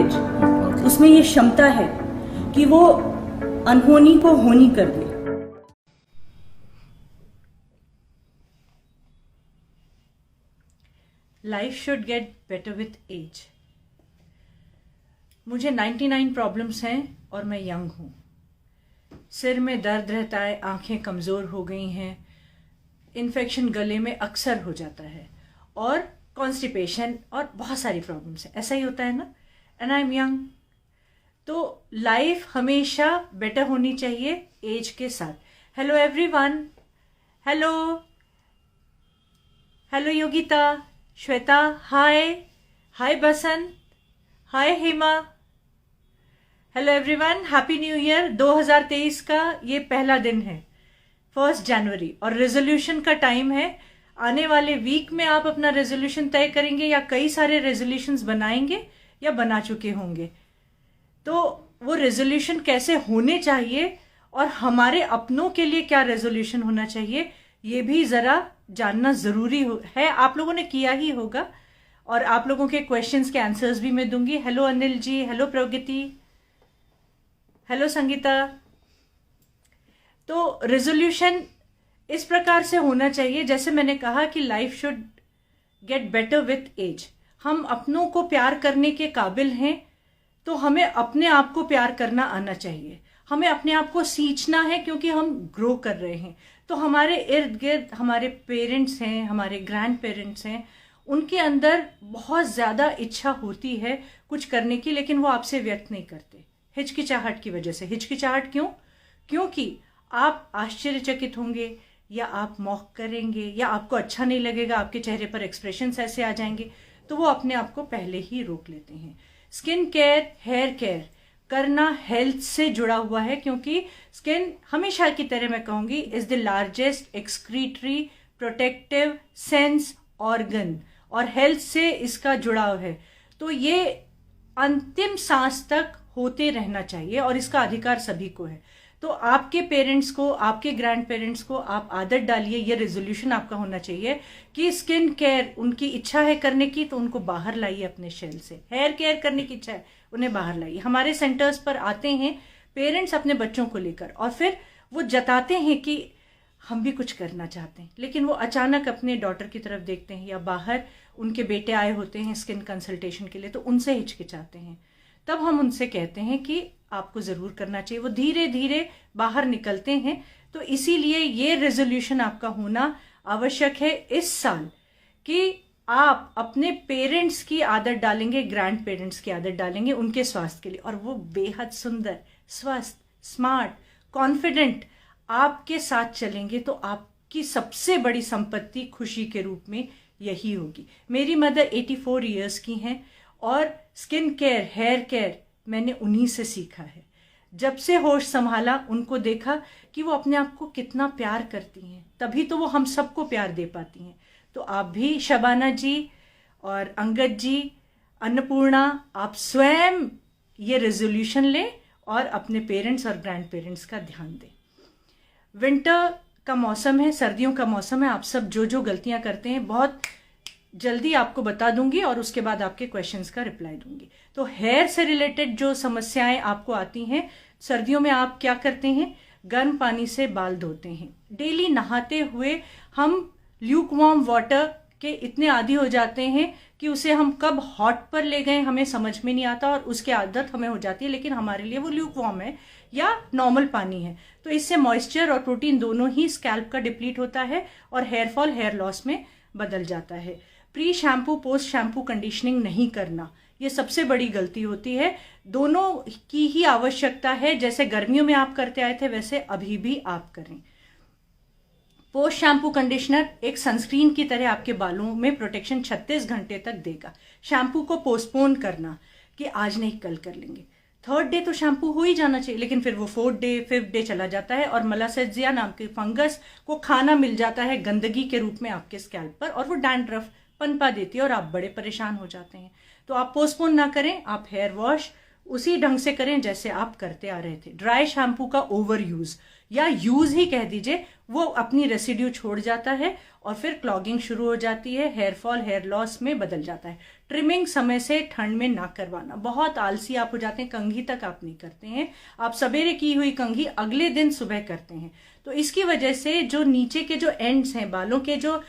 As, उसमें ये क्षमता है कि वो अनहोनी को होनी कर दे। Life should get better with age. मुझे 99 प्रॉब्लम्स हैं और मैं यंग हूँ। सिर में दर्द रहता है, आंखें कमज़ोर हो गई हैं, इन्फेक्शन गले में अक्सर हो जाता है, और कॉन्स्टिपेशन और बहुत सारी प्रॉब्लम्स हैं। ऐसा ही होता है ना, एंड आई एम यंग। तो लाइफ हमेशा बेटर होनी चाहिए एज के साथ। Hello everyone, hello hello Yogita, Shweta, hi hi Basant, hi Hema, hello everyone, happy new year. 2023 का ये पहला दिन है, 1 जनवरी, और रेजोल्यूशन का टाइम है। आने वाले वीक में आप अपना रेजोल्यूशन तय करेंगे या कई सारे रेजोल्यूशंस बनाएंगे या बना चुके होंगे। तो वो रेजोल्यूशन कैसे होने चाहिए और हमारे अपनों के लिए क्या रेजोल्यूशन होना चाहिए, ये भी ज़रा जानना ज़रूरी है। आप लोगों ने किया ही होगा, और आप लोगों के क्वेश्चंस के आंसर्स भी मैं दूंगी। हेलो अनिल जी, हेलो प्रगति, हेलो संगीता। तो रेजोल्यूशन इस प्रकार से होना चाहिए, जैसे मैंने कहा कि life should get better with age. हम अपनों को प्यार करने के काबिल हैं, तो हमें अपने आप को प्यार करना आना चाहिए। हमें अपने आप को सींचना है, क्योंकि हम ग्रो कर रहे हैं। तो हमारे इर्द गिर्द हमारे पेरेंट्स हैं, हमारे ग्रैंड पेरेंट्स हैं, उनके अंदर बहुत ज़्यादा इच्छा होती है कुछ करने की, लेकिन वो आपसे व्यक्त नहीं करते, हिचकिचाहट की वजह से। हिचकिचाहट क्यों? क्योंकि आप आश्चर्यचकित होंगे, या आप मॉक करेंगे, या आपको अच्छा नहीं लगेगा, आपके चेहरे पर एक्सप्रेशंस ऐसे आ जाएंगे, तो वो अपने आप को पहले ही रोक लेते हैं। स्किन केयर, हेयर केयर करना हेल्थ से जुड़ा हुआ है, क्योंकि स्किन हमेशा की तरह मैं कहूंगी is the largest excretory protective sense organ, और हेल्थ से इसका जुड़ाव है। तो ये अंतिम सांस तक होते रहना चाहिए, और इसका अधिकार सभी को है। तो आपके पेरेंट्स को, आपके ग्रैंड पेरेंट्स को आप आदत डालिए, ये रेजोल्यूशन आपका होना चाहिए कि स्किन केयर उनकी इच्छा है करने की, तो उनको बाहर लाइए अपने शेल से। हेयर केयर करने की इच्छा है, उन्हें बाहर लाइए। हमारे सेंटर्स पर आते हैं पेरेंट्स अपने बच्चों को लेकर, और फिर वो जताते हैं कि हम भी कुछ करना चाहते हैं, लेकिन वो अचानक अपने डॉटर की तरफ देखते हैं, या बाहर उनके बेटे आए होते हैं स्किन कंसल्टेशन के लिए, तो उनसे हिचकिचाते हैं। तब हम उनसे कहते हैं कि आपको ज़रूर करना चाहिए। वो धीरे धीरे बाहर निकलते हैं। तो इसीलिए ये रेजोल्यूशन आपका होना आवश्यक है इस साल, कि आप अपने पेरेंट्स की आदत डालेंगे, ग्रैंड पेरेंट्स की आदत डालेंगे उनके स्वास्थ्य के लिए, और वो बेहद सुंदर, स्वस्थ, स्मार्ट, कॉन्फिडेंट आपके साथ चलेंगे। तो आपकी सबसे बड़ी संपत्ति खुशी के रूप में यही होगी। मेरी मदर 84 ईयर्स की हैं, और स्किन केयर, हेयर केयर मैंने उन्हीं से सीखा है। जब से होश संभाला, उनको देखा कि वो अपने आप को कितना प्यार करती हैं, तभी तो वो हम सबको प्यार दे पाती हैं। तो आप भी, शबाना जी और अंगद जी, अन्नपूर्णा, आप स्वयं ये रेजोल्यूशन लें और अपने पेरेंट्स और ग्रैंड पेरेंट्स का ध्यान दें। विंटर का मौसम है, सर्दियों का मौसम है। आप सब जो जो गलतियां करते हैं बहुत जल्दी आपको बता दूंगी, और उसके बाद आपके क्वेश्चंस का रिप्लाई दूंगी। तो हेयर से रिलेटेड जो समस्याएं आपको आती हैं, सर्दियों में आप क्या करते हैं? गर्म पानी से बाल धोते हैं। डेली नहाते हुए हम ल्यूक वार्म वाटर के इतने आदी हो जाते हैं कि उसे हम कब हॉट पर ले गए हमें समझ में नहीं आता, और उसकी आदत हमें हो जाती है, लेकिन हमारे लिए वो ल्यूक वार्म है या नॉर्मल पानी है। तो इससे मॉइस्चर और प्रोटीन दोनों ही स्कैल्प का डिप्लीट होता है, और हेयर फॉल, हेयर लॉस में बदल जाता है। Pre shampoo, post shampoo conditioning नहीं करना, ये सबसे बड़ी गलती होती है। दोनों की ही आवश्यकता है। जैसे गर्मियों में आप करते आए थे, वैसे अभी भी आप करें। पोस्ट शैम्पू कंडीशनर एक सनस्क्रीन की तरह आपके बालों में प्रोटेक्शन 36 घंटे तक देगा। शैम्पू को पोस्टपोन करना कि आज नहीं कल कर लेंगे, 3rd डे तो शैम्पू हो ही जाना चाहिए, लेकिन फिर वो 4th डे 5th डे चला जाता है, और मलासेजिया नाम के फंगस को खाना मिल जाता है गंदगी के रूप में आपके स्कैल्प पर, और वो डैंड्रफ पनपा देती है, और आप बड़े परेशान हो जाते हैं। तो आप पोस्टपोन ना करें, आप हेयर वॉश उसी ढंग से करें जैसे आप करते आ रहे थे। ड्राई शैम्पू का ओवर यूज, या यूज ही कह दीजिए, वो अपनी रेसिड्यू छोड़ जाता है और फिर क्लॉगिंग शुरू हो जाती है, हेयर फॉल, हेयर लॉस में बदल जाता है। ट्रिमिंग समय से ठंड में ना करवाना। बहुत आलसी आप हो जाते हैं, कंघी तक आप नहीं करते हैं, आप सवेरे की हुई कंघी अगले दिन सुबह करते हैं। तो इसकी वजह से जो नीचे के जो एंड्स हैं बालों के, जो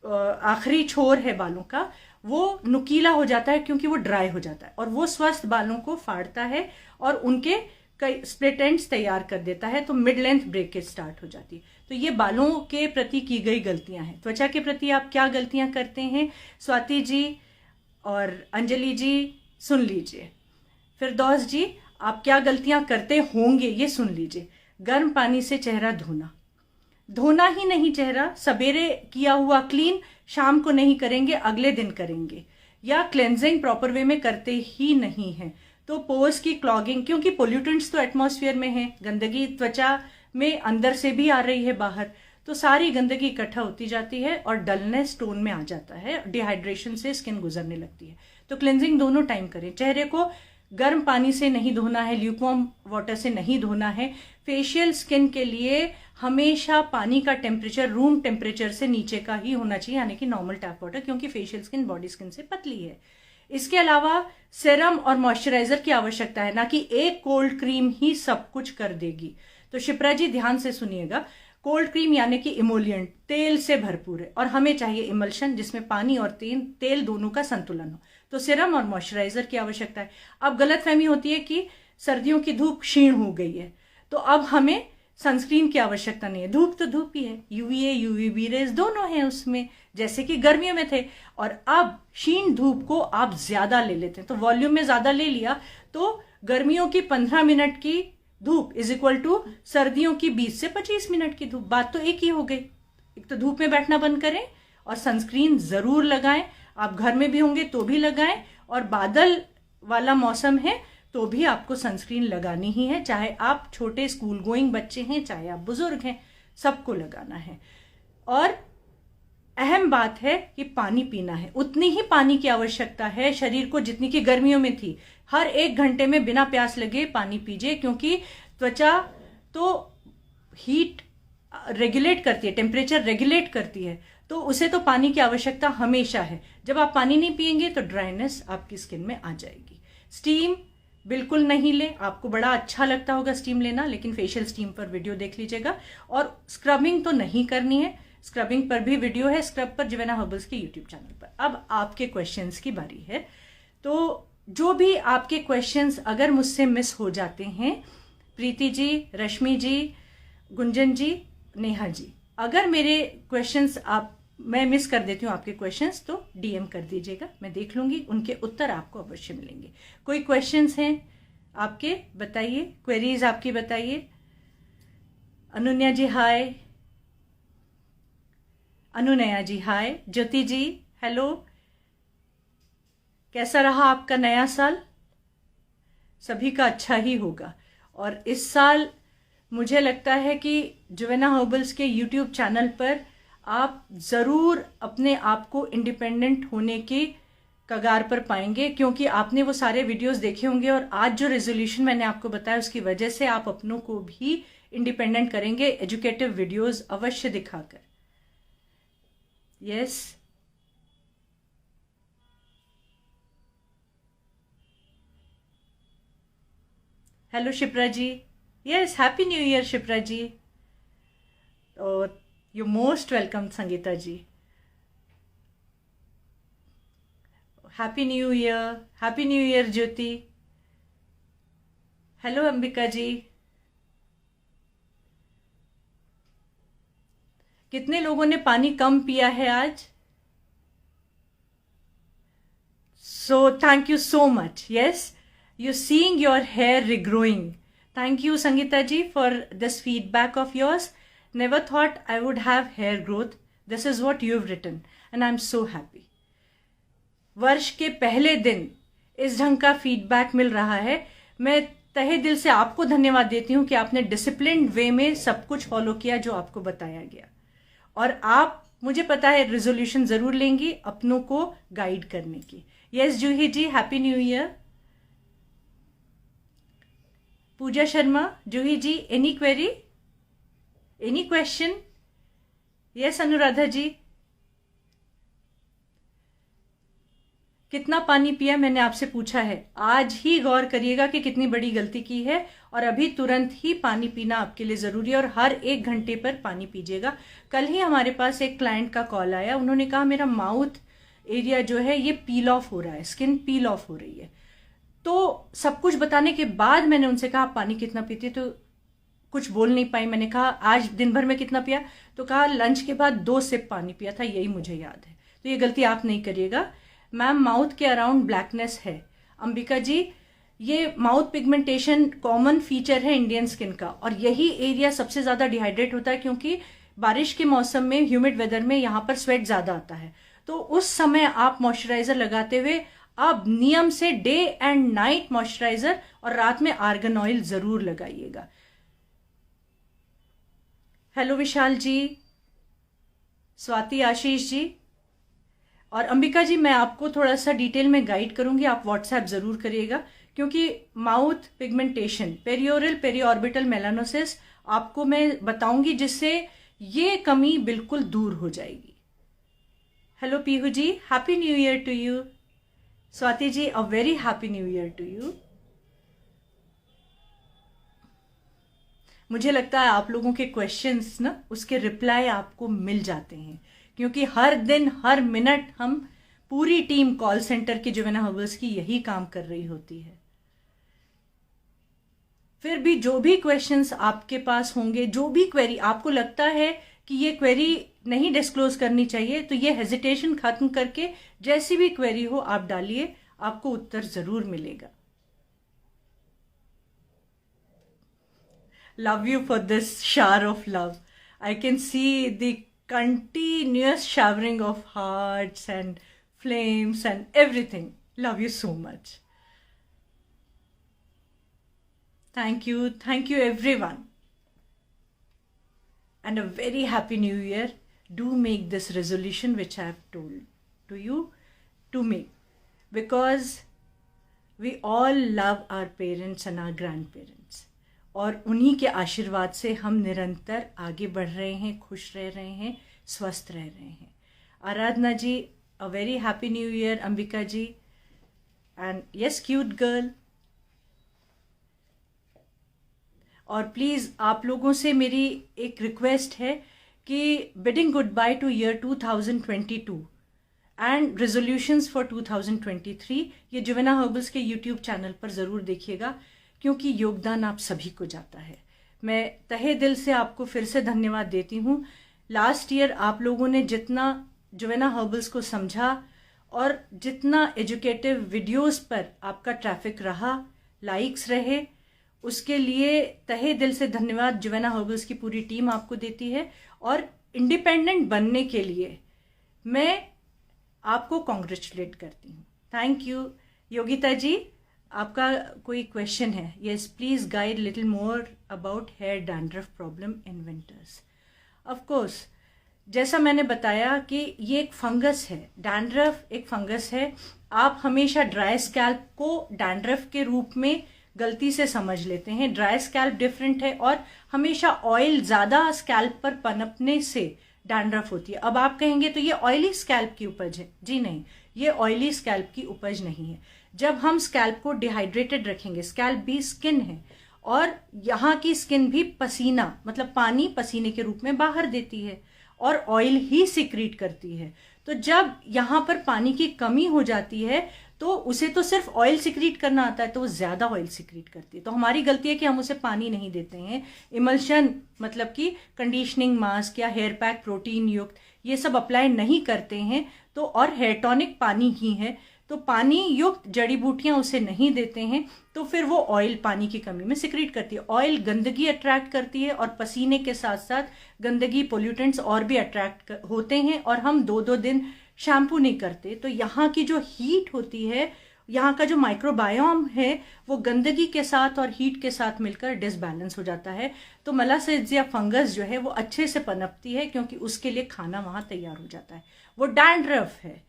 आखिरी छोर है बालों का, वो नुकीला हो जाता है क्योंकि वो ड्राई हो जाता है और वो स्वस्थ बालों को फाड़ता है और उनके कई स्प्लिट एंड्स तैयार कर देता है, तो मिड लेंथ ब्रेकेज स्टार्ट हो जाती है। तो ये बालों के प्रति की गई गलतियां हैं। त्वचा के प्रति आप क्या गलतियां करते हैं, स्वाति जी और अंजलि जी सुन लीजिए। फिरदौस जी, आप क्या गलतियां करते होंगे ये सुन लीजिए। गर्म पानी से चेहरा धोना ही नहीं चेहरा, सवेरे किया हुआ क्लीन शाम को नहीं करेंगे, अगले दिन करेंगे, या क्लेंजिंग प्रॉपर वे में करते ही नहीं है। तो पोर्स की क्लॉगिंग, क्योंकि पोल्यूटेंट्स तो एटमॉस्फेयर में है, गंदगी त्वचा में अंदर से भी आ रही है बाहर, तो सारी गंदगी इकट्ठा होती जाती है और डलनेस टोन में आ जाता है, डिहाइड्रेशन से स्किन गुजरने लगती है। तो क्लेंजिंग दोनों टाइम करें। चेहरे को गर्म पानी से नहीं धोना है, ल्यूकवार्म वाटर से नहीं धोना है। फेशियल स्किन के लिए हमेशा पानी का टेम्परेचर रूम टेम्परेचर से नीचे का ही होना चाहिए, यानी कि नॉर्मल टैप वाटर, क्योंकि फेशियल स्किन बॉडी स्किन से पतली है। इसके अलावा सेरम और मॉइस्चराइजर की आवश्यकता है, ना कि एक कोल्ड क्रीम ही सब कुछ कर देगी। तो शिप्रा जी ध्यान से सुनिएगा, कोल्ड क्रीम यानी कि इमोलिएंट तेल से भरपूर है और हमें चाहिए इमल्शन जिसमें पानी और तेल दोनों का संतुलन हो। तो सीरम और मॉइस्चराइजर की आवश्यकता है। अब गलतफहमी होती है कि सर्दियों की धूप क्षीण हो गई है तो अब हमें सनस्क्रीन की आवश्यकता नहीं है। धूप तो धूप ही है, यूवीए यूवीबी रेज दोनों हैं उसमें, जैसे कि गर्मियों में थे। और अब क्षीण धूप को आप ज्यादा ले लेते हैं, तो वॉल्यूम में ज्यादा ले लिया तो गर्मियों की 15 मिनट की धूप इज इक्वल टू सर्दियों की 20 से 25 मिनट की धूप। बात तो एक ही हो गई। एक तो धूप में बैठना बंद करें और सनस्क्रीन जरूर लगाएं। आप घर में भी होंगे तो भी लगाएं, और बादल वाला मौसम है तो भी आपको सनस्क्रीन लगानी ही है, चाहे आप छोटे स्कूल गोइंग बच्चे हैं, चाहे आप बुजुर्ग हैं, सबको लगाना है। और अहम बात है कि पानी पीना है, उतनी ही पानी की आवश्यकता है शरीर को जितनी की गर्मियों में थी। हर 1 घंटे में बिना प्यास लगे पानी पीजिए, क्योंकि त्वचा तो हीट रेगुलेट करती है, टेम्परेचर रेगुलेट करती है, तो उसे तो पानी की आवश्यकता हमेशा है। जब आप पानी नहीं पिएंगे तो ड्राइनेस आपकी स्किन में आ जाएगी। स्टीम बिल्कुल नहीं ले, आपको बड़ा अच्छा लगता होगा स्टीम लेना, लेकिन फेशियल स्टीम पर वीडियो देख लीजिएगा। और स्क्रबिंग तो नहीं करनी है, स्क्रबिंग पर भी वीडियो है, स्क्रब पर जिवेना हर्बल्स के यूट्यूब चैनल पर। अब आपके क्वेश्चंस की बारी है, तो जो भी आपके क्वेश्चंस अगर मुझसे मिस हो जाते हैं, प्रीति जी, रश्मि जी, गुंजन जी, नेहा जी, अगर मेरे क्वेश्चंस मैं मिस कर देती हूँ आपके क्वेश्चंस, तो डीएम कर दीजिएगा, मैं देख लूंगी, उनके उत्तर आपको अवश्य मिलेंगे। कोई क्वेश्चंस हैं आपके, बताइए, क्वेरीज आपकी बताइए। अनुन्या जी हाय, अनुनया जी हाय, ज्योति जी हेलो, कैसा रहा आपका नया साल? सभी का अच्छा ही होगा। और इस साल मुझे लगता है कि जिवेना हर्बल्स के यूट्यूब चैनल पर आप ज़रूर अपने आप को इंडिपेंडेंट होने की कगार पर पाएंगे, क्योंकि आपने वो सारे वीडियोस देखे होंगे और आज जो रेजोल्यूशन मैंने आपको बताया उसकी वजह से आप अपनों को भी इंडिपेंडेंट करेंगे, एजुकेटिव वीडियोस अवश्य दिखाकर। Yes, hello Shipra ji, yes, happy new year Shipra ji, और you most welcome Sangeeta ji, happy new year Jyoti, hello Ambika ji. कितने लोगों ने पानी कम पिया है आज? So thank you so much. Yes, you seeing your hair regrowing. Thank you Sangeeta ji for this feedback of yours. Never thought I would have hair growth. This is what you've written and I'm so happy. वर्ष के पहले दिन इस ढंग का feedback मिल रहा है। मैं तहे दिल से आपको धन्यवाद देती हूँ कि आपने डिसिप्लिन्ड वे में सब कुछ फॉलो किया जो आपको बताया गया, और आप, मुझे पता है, रेजोल्यूशन जरूर लेंगी अपनों को गाइड करने की। Yes Juhi ji, happy new year. Pooja Sharma, Juhi ji, any query, any question? Yes Anuradha ji, कितना पानी पिया मैंने आपसे पूछा है। आज ही गौर करिएगा कि कितनी बड़ी गलती की है और अभी तुरंत ही पानी पीना आपके लिए ज़रूरी है और हर 1 घंटे पर पानी पीजिएगा। कल ही हमारे पास एक क्लाइंट का कॉल आया, उन्होंने कहा मेरा माउथ एरिया जो है ये पील ऑफ हो रहा है, स्किन पील ऑफ हो रही है। तो सब कुछ बताने के बाद मैंने उनसे कहा आप पानी कितना पीते, तो कुछ बोल नहीं पाई। मैंने कहा आज दिन भर में कितना पिया, तो कहा लंच के बाद 2 सिप पानी पिया था, यही मुझे याद है। तो ये गलती आप नहीं करिएगा। मैम माउथ के अराउंड ब्लैकनेस है। अंबिका जी, ये माउथ पिगमेंटेशन कॉमन फीचर है इंडियन स्किन का और यही एरिया सबसे ज़्यादा डिहाइड्रेट होता है क्योंकि बारिश के मौसम में, ह्यूमिड वेदर में यहाँ पर स्वेट ज़्यादा आता है। तो उस समय आप मॉइस्चराइजर लगाते हुए आप नियम से डे एंड नाइट मॉइस्चराइजर और रात में आर्गन ऑयल ज़रूर लगाइएगा। हेलो विशाल जी, स्वाति, आशीष जी और अंबिका जी, मैं आपको थोड़ा सा डिटेल में गाइड करूंगी, आप व्हाट्सएप जरूर करिएगा क्योंकि माउथ पिगमेंटेशन, पेरिओरल पेरीऑर्बिटल मेलानोसिस आपको मैं बताऊंगी जिससे ये कमी बिल्कुल दूर हो जाएगी। Hello Pihu ji, happy new year to you. Swati ji, a very happy new year to you. मुझे लगता है आप लोगों के क्वेश्चंस ना, उसके रिप्लाई आपको मिल जाते हैं क्योंकि हर दिन हर मिनट हम पूरी टीम कॉल सेंटर की जोवेना हर्बल्स की यही काम कर रही होती है। फिर भी जो भी क्वेश्चंस आपके पास होंगे, जो भी क्वेरी आपको लगता है कि ये क्वेरी नहीं डिस्क्लोज करनी चाहिए, तो ये हेजिटेशन खत्म करके जैसी भी क्वेरी हो आप डालिए, आपको उत्तर जरूर मिलेगा। Love you for this shower of love. I can see the continuous showering of hearts and flames and everything. Love you so much. Thank you everyone. And a very happy new year. Do make this resolution which I have told to you to make, because we all love our parents and our grandparents. और उन्हीं के आशीर्वाद से हम निरंतर आगे बढ़ रहे हैं, खुश रह रहे हैं, स्वस्थ रह रहे हैं। Aradhana ji, a very happy new year. Ambika ji, and yes cute girl. और प्लीज़ आप लोगों से मेरी एक रिक्वेस्ट है कि bidding good bye to year 2022 and resolutions for 2023 ये जोवेना हर्बल्स के यूट्यूब चैनल पर ज़रूर देखिएगा क्योंकि योगदान आप सभी को जाता है। मैं तहे दिल से आपको फिर से धन्यवाद देती हूँ। लास्ट ईयर आप लोगों ने जितना जोवेना हर्बल्स को समझा और जितना एजुकेटिव वीडियोस पर आपका ट्रैफिक रहा, लाइक्स रहे, उसके लिए तहे दिल से धन्यवाद जोवेना हर्बल्स की पूरी टीम आपको देती है। और इंडिपेंडेंट बनने के लिए मैं आपको कॉन्ग्रेचुलेट करती हूँ। Thank you. योगिता जी, आपका कोई क्वेश्चन है? Yes, please guide little more about hair dandruff problem in winters. Of course, जैसा मैंने बताया कि ये एक फंगस है, डैंड्रफ एक फंगस है। आप हमेशा ड्राई स्कैल्प को डैंड्रफ के रूप में गलती से समझ लेते हैं। ड्राई स्कैल्प डिफरेंट है और हमेशा ऑयल ज़्यादा स्कैल्प पर पनपने से डैंड्रफ होती है। अब आप कहेंगे तो ये ऑयली स्कैल्प की उपज है। जी नहीं, ये ऑयली स्कैल्प की उपज नहीं है। जब हम स्कैल्प को डिहाइड्रेटेड रखेंगे, स्कैल्प भी स्किन है और यहाँ की स्किन भी पसीना, मतलब पानी पसीने के रूप में बाहर देती है और ऑयल ही सिक्रीट करती है। तो जब यहाँ पर पानी की कमी हो जाती है तो उसे तो सिर्फ ऑयल सिक्रीट करना आता है, तो वो ज़्यादा ऑयल सिक्रीट करती है। तो हमारी गलती है कि हम उसे पानी नहीं देते हैं। इमल्शन मतलब कि कंडीशनिंग मास्क या हेयर पैक प्रोटीन युक्त ये सब अप्लाई नहीं करते हैं। तो और हेयर टॉनिक पानी ही है, तो पानी युक्त जड़ी बूटियां उसे नहीं देते हैं, तो फिर वो ऑयल पानी की कमी में सिक्रीट करती है। ऑयल गंदगी अट्रैक्ट करती है और पसीने के साथ साथ गंदगी, पोल्यूटेंट्स और भी अट्रैक्ट होते हैं। और हम 2-2 दिन शैम्पू नहीं करते, तो यहाँ की जो हीट होती है, यहाँ का जो माइक्रोबायोम है, वो गंदगी के साथ और हीट के साथ मिलकर डिसबैलेंस हो जाता है। तो मलासेजिया फंगस जो है वो अच्छे से पनपती है क्योंकि उसके लिए खाना वहाँ तैयार हो जाता है। वो डैंड्रफ है।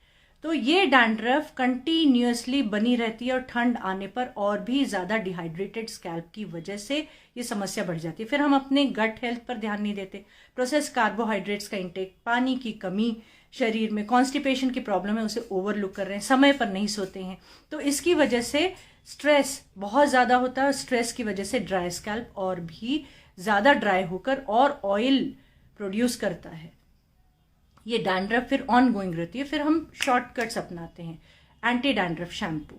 तो ये डैंड्रफ कंटिन्यूअसली बनी रहती है और ठंड आने पर और भी ज़्यादा डिहाइड्रेटेड स्कैल्प की वजह से ये समस्या बढ़ जाती है। फिर हम अपने गट हेल्थ पर ध्यान नहीं देते, प्रोसेस कार्बोहाइड्रेट्स का इंटेक, पानी की कमी, शरीर में कॉन्स्टिपेशन की प्रॉब्लम है उसे ओवरलुक कर रहे हैं, समय पर नहीं सोते हैं, तो इसकी वजह से स्ट्रेस बहुत ज़्यादा होता है और स्ट्रेस की वजह से ड्राई स्कैल्प और भी ज़्यादा ड्राई होकर और ऑयल प्रोड्यूस करता है। ये डैंड्रफ फिर ऑन गोइंग रहती है। फिर हम शॉर्टकट्स अपनाते हैं, एंटी डैंड्रफ शैम्पू।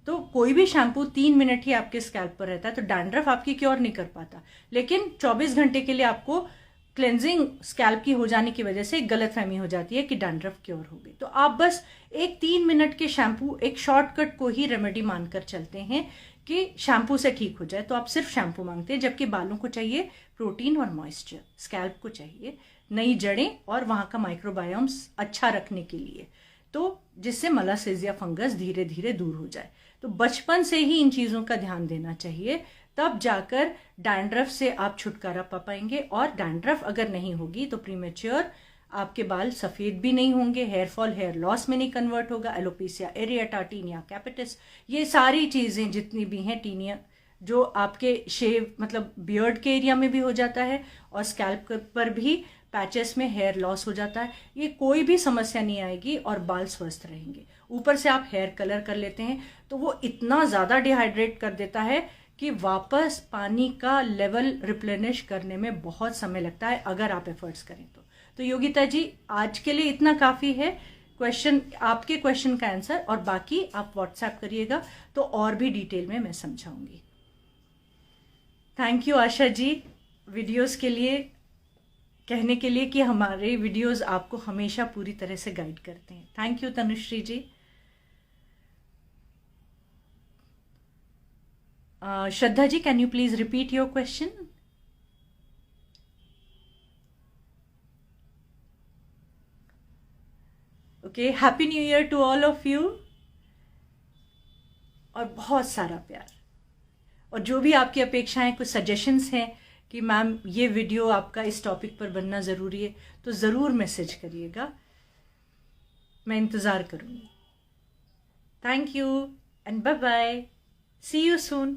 तो कोई भी शैम्पू 3 मिनट ही आपके स्कैल्प पर रहता है, तो डैंड्रफ आपकी क्योर नहीं कर पाता, लेकिन 24 घंटे के लिए आपको क्लेंजिंग स्कैल्प की हो जाने की वजह से एक गलतफहमी हो जाती है कि डैंड्रफ क्योर हो गई। तो आप बस एक 3 मिनट के शैम्पू, एक शॉर्टकट को ही रेमेडी मानकर चलते हैं कि शैम्पू से ठीक हो जाए, तो आप सिर्फ शैम्पू मांगते हैं, जबकि बालों को चाहिए प्रोटीन और मॉइस्चर, स्कैल्प को चाहिए नई जड़ें और वहाँ का माइक्रोबायोम्स अच्छा रखने के लिए, तो जिससे मलासेजिया फंगस धीरे धीरे दूर हो जाए। तो बचपन से ही इन चीज़ों का ध्यान देना चाहिए, तब जाकर डैंड्रफ से आप छुटकारा पा पाएंगे। और डैंड्रफ अगर नहीं होगी तो प्रीमेच्योर आपके बाल सफ़ेद भी नहीं होंगे, हेयर फॉल, हेयर लॉस में नहीं कन्वर्ट होगा, एलोपेसिया एरिएटा, टीनिया कैपिटस, ये सारी चीज़ें जितनी भी हैं, टीनिया जो आपके शेव मतलब बियर्ड के एरिया में भी हो जाता है और स्कैल्प पर भी पैचेस में हेयर लॉस हो जाता है, ये कोई भी समस्या नहीं आएगी और बाल स्वस्थ रहेंगे। ऊपर से आप हेयर कलर कर लेते हैं तो वो इतना ज़्यादा डिहाइड्रेट कर देता है कि वापस पानी का लेवल रिप्लेनिश करने में बहुत समय लगता है अगर आप एफर्ट्स करें तो योगिता जी आज के लिए इतना काफ़ी है। क्वेश्चन, आपके क्वेश्चन का आंसर और बाकी आप व्हाट्सएप करिएगा तो और भी डिटेल में मैं समझाऊंगी। Thank you Asha ji videos के लिए, कहने के लिए कि हमारे वीडियोस आपको हमेशा पूरी तरह से गाइड करते हैं। Thank you Tanushree ji. Shraddha ji, can you please repeat your question? Okay, happy new year to all of you और बहुत सारा प्यार। और जो भी आपकी अपेक्षाएं, कुछ सजेशंस हैं कि मैम ये वीडियो आपका इस टॉपिक पर बनना ज़रूरी है, तो ज़रूर मैसेज करिएगा, मैं इंतज़ार करूँगी। Thank you and bye bye, see you soon.